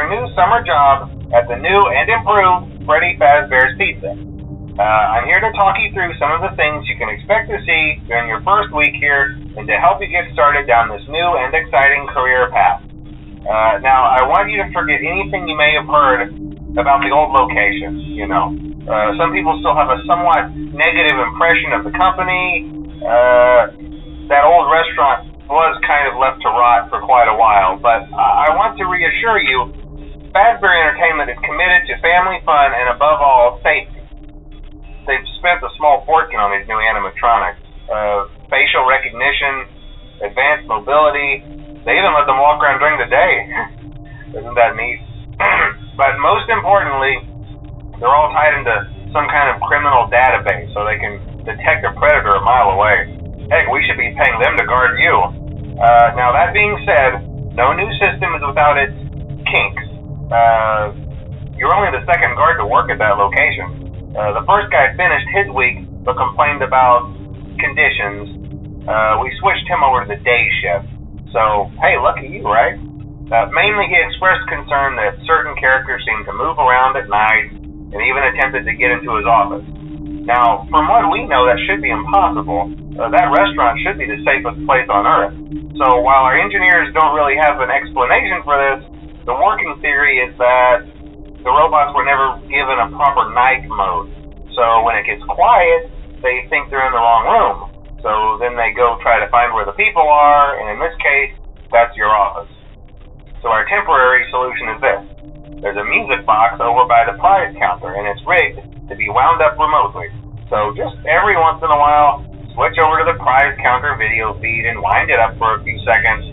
your new summer job at the new and improved Freddy Fazbear's Pizza. I'm here to talk you through some of the things you can expect to see during your first week here and to help you get started down this new and exciting career path. Now, I want you to forget anything you may have heard about the old location, some people still have a somewhat negative impression of the company. That old restaurant was kind of left to rot for quite a while, but I want to reassure you, Fazbear Entertainment is committed to family fun and, above all, safety. They've spent a small fortune on these new animatronics. Facial recognition, advanced mobility. They even let them walk around during the day. Isn't that neat? But most importantly, they're all tied into some kind of criminal database so they can detect a predator a mile away. Heck, we should be paying them to guard you. Now, that being said, no new system is without its kinks. You're only the second guard to work at that location. The first guy finished his week but complained about conditions. We switched him over to the day shift. So, hey, lucky you, right? Mainly he expressed concern that certain characters seemed to move around at night and even attempted to get into his office. Now, from what we know, that should be impossible. That restaurant should be the safest place on Earth. So while our engineers don't really have an explanation for this, the working theory is that the robots were never given a proper night mode. So when it gets quiet, they think they're in the wrong room. So then they go try to find where the people are, and in this case, that's your office. So our temporary solution is this. There's a music box over by the prize counter, and it's rigged to be wound up remotely. So just every once in a while, switch over to the prize counter video feed and wind it up for a few seconds.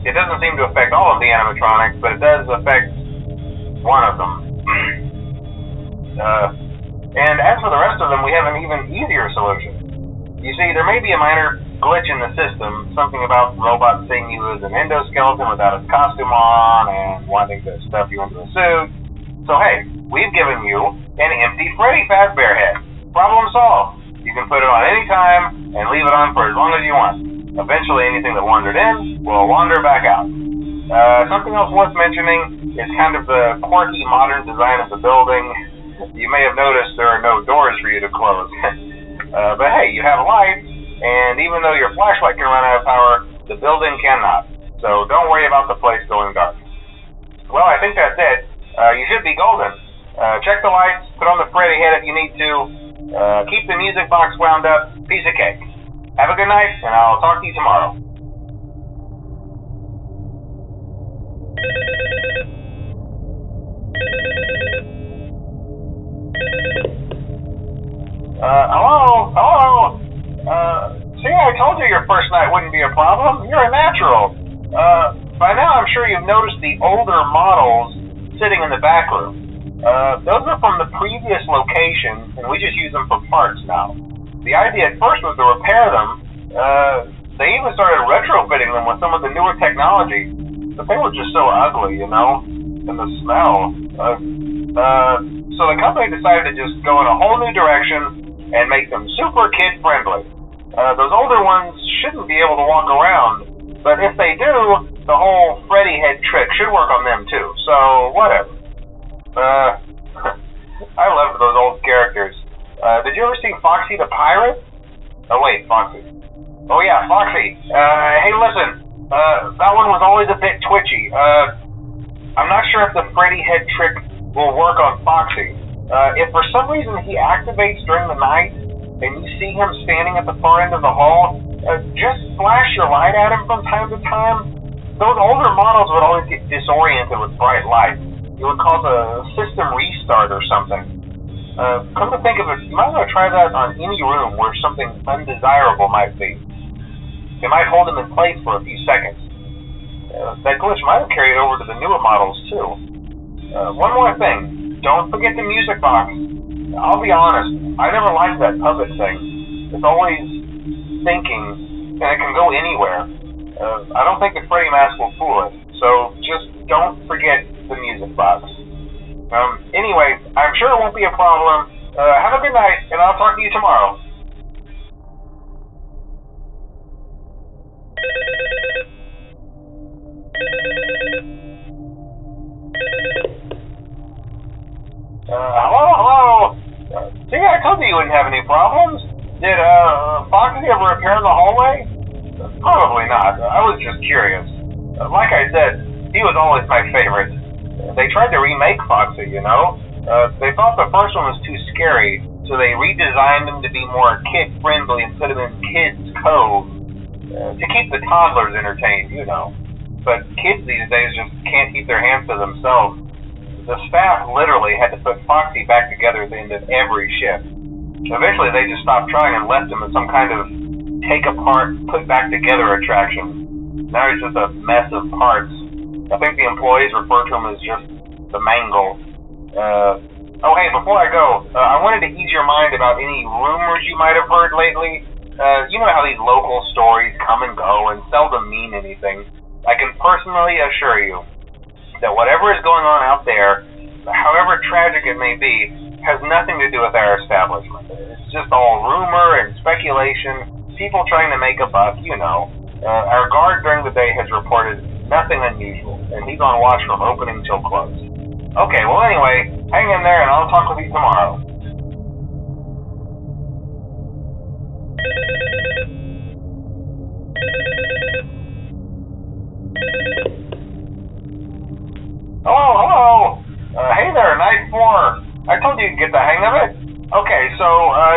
It doesn't seem to affect all of the animatronics, but it does affect one of them. And as for the rest of them, we have an even easier solution. You see, there may be a minor glitch in the system, something about robots seeing you as an endoskeleton without its costume on and wanting to stuff you into a suit. So hey, we've given you an empty Freddy Fazbear head. Problem solved. You can put it on any time and leave it on for as long as you want. Eventually anything that wandered in will wander back out. Something else worth mentioning is kind of the quirky modern design of the building. You may have noticed there are no doors for you to close. But hey, you have lights, and even though your flashlight can run out of power, the building cannot. So don't worry about the place going dark. Well, I think that's it. You should be golden. Check the lights, put on the Freddy head if you need to. Keep the music box wound up. Piece of cake. Have a good night, and I'll talk to you tomorrow. Hello? See, I told you your first night wouldn't be a problem. You're a natural. By now, I'm sure you've noticed the older models sitting in the back room. Those are from the previous location, and we just use them for parts now. The idea at first was to repair them. They even started retrofitting them with some of the newer technology, but they were just so ugly, and the smell. So the company decided to just go in a whole new direction and make them super kid-friendly. Those older ones shouldn't be able to walk around, but if they do, the whole Freddy head trick should work on them too, so whatever. I loved those old characters. Did you ever see Foxy the Pirate? Oh wait, Foxy. Oh yeah, Foxy. Hey listen, that one was always a bit twitchy. I'm not sure if the Freddy head trick will work on Foxy. If for some reason he activates during the night, and you see him standing at the far end of the hall, just flash your light at him from time to time. Those older models would always get disoriented with bright light. It would cause a system restart or something. Come to think of it, you might want to try that on any room where something undesirable might be. It might hold him in place for a few seconds. That glitch might have carried over to the newer models too. One more thing, don't forget the music box. I'll be honest, I never liked that puppet thing. It's always thinking, and it can go anywhere. I don't think the Freddy mask will fool it, so just don't forget the music box. Anyway, I'm sure it won't be a problem. Have a good night, and I'll talk to you tomorrow. Hello? See, I told you wouldn't have any problems. Did, Foxy ever appear in the hallway? Probably not. I was just curious. Like I said, he was always my favorite. They tried to remake Foxy, you know? They thought the first one was too scary, so they redesigned him to be more kid-friendly and put him in Kids Cove. To keep the toddlers entertained, you know. But kids these days just can't keep their hands to themselves. The staff literally had to put Foxy back together at the end of every shift. Eventually they just stopped trying and left him as some kind of take-apart, put-back-together attraction. Now he's just a mess of parts. I think the employees refer to him as just the mangle. Oh hey, before I go, I wanted to ease your mind about any rumors you might have heard lately. You know how these local stories come and go and seldom mean anything. I can personally assure you that whatever is going on out there, however tragic it may be, has nothing to do with our establishment. It's just all rumor and speculation, people trying to make a buck, you know. Our guard during the day has reported nothing unusual, and he's on watch from opening till close. Okay, well anyway, hang in there and I'll talk with you tomorrow. Hello? Hey there, Night 4. I told you to get the hang of it. Okay, so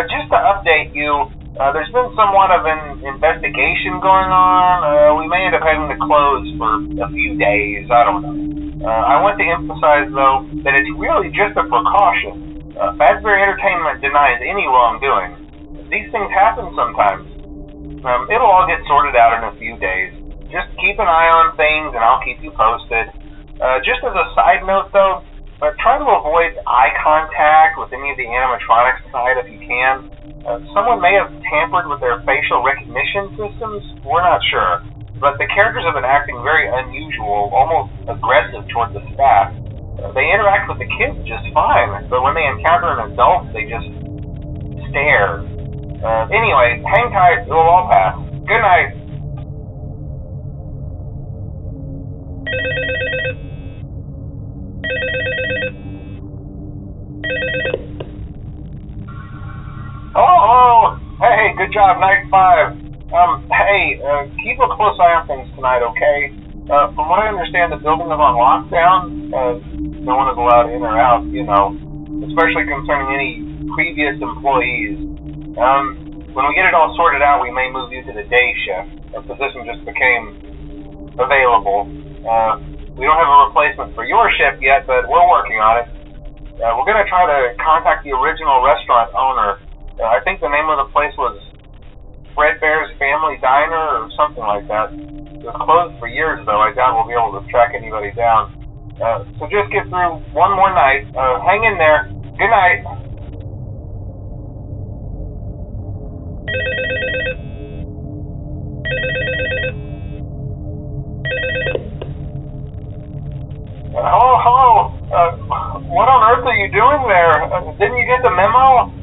just to update you, there's been somewhat of an investigation going on. We may end up having to close for a few days, I don't know. I want to emphasize, though, that it's really just a precaution. Fazbear Entertainment denies any wrongdoing. These things happen sometimes. It'll all get sorted out in a few days. Just keep an eye on things and I'll keep you posted. Just as a side note, though, try to avoid eye contact with any of the animatronics tonight if you can. Someone may have tampered with their facial recognition systems. We're not sure. But the characters have been acting very unusual, almost aggressive toward the staff. They interact with the kids just fine, but when they encounter an adult, they just stare. Anyway, hang tight. It will all pass. Good night. Hello. Hey, good job, Night 5. Keep a close eye on things tonight, okay? From what I understand, the building is on lockdown. No one is allowed in or out, you know, especially concerning any previous employees. When we get it all sorted out, we may move you to the day shift. A position just became available. We don't have a replacement for your shift yet, but we're working on it. We're going to try to contact the original restaurant owner. I think the name of the place was Fredbear's Family Diner or something like that. It was closed for years, though. I doubt we'll be able to track anybody down. So just get through one more night. Hang in there. Good night. Hello? What on earth are you doing there? Didn't you get the memo?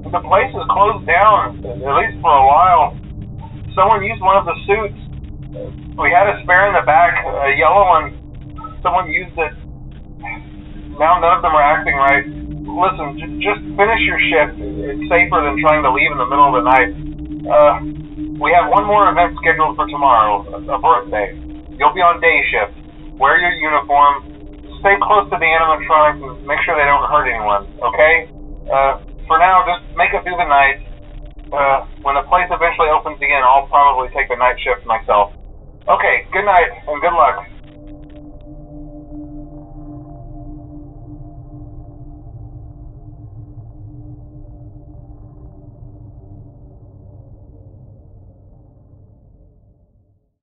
The place is closed down, at least for a while. Someone used one of the suits. We had a spare in the back, a yellow one. Someone used it. Now none of them are acting right. Listen, just finish your shift. It's safer than trying to leave in the middle of the night. We have one more event scheduled for tomorrow, a birthday. You'll be on day shift. Wear your uniform. Stay close to the animatronics and make sure they don't hurt anyone, okay? For now, just make it through the night. When the place eventually opens again, I'll probably take the night shift myself. Okay, good night and good luck.